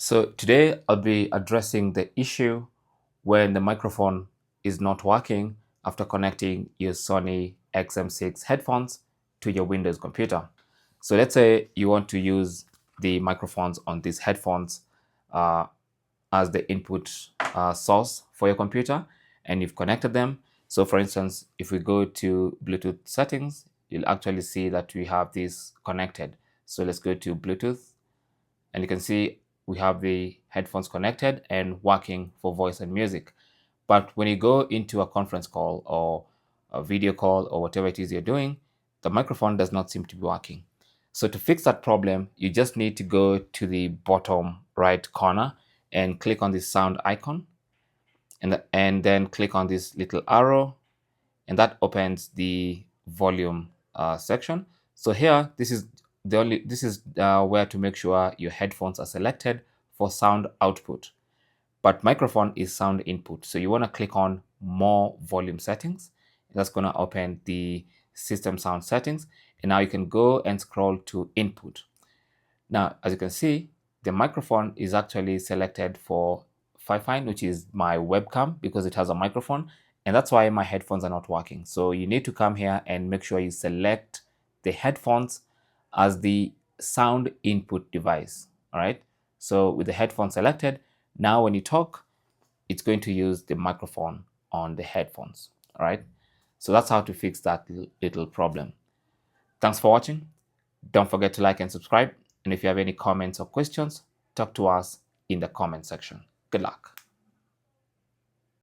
So today I'll be addressing the issue when the microphone is not working after connecting your Sony XM6 headphones to your Windows computer. So let's say you want to use the microphones on these headphones as the input source for your computer, and you've connected them. So for instance, if we go to Bluetooth settings, you'll actually see that we have this connected. So let's go to Bluetooth, and you can see we have the headphones connected and working for voice and music. But when you go into a conference call or a video call or whatever it is you're doing, the microphone does not seem to be working. So to fix that problem, you just need to go to the bottom right corner and click on this sound icon, and then click on this little arrow, and that opens the volume section. So here, this is where to make sure your headphones are selected for sound output, but microphone is sound input. So you want to click on more volume settings. That's going to open the system sound settings, and now you can go and scroll to input. Now, as you can see, the microphone is actually selected for Fi-Fi, which is my webcam, because it has a microphone, and that's why my headphones are not working. So you need to come here and make sure you select the headphones as the sound input device. All right. So with the headphone selected, now when you talk, it's going to use the microphone on the headphones. All right. So that's how to fix that little problem. Thanks for watching. Don't forget to like and subscribe. And if you have any comments or questions, talk to us in the comment section. Good luck.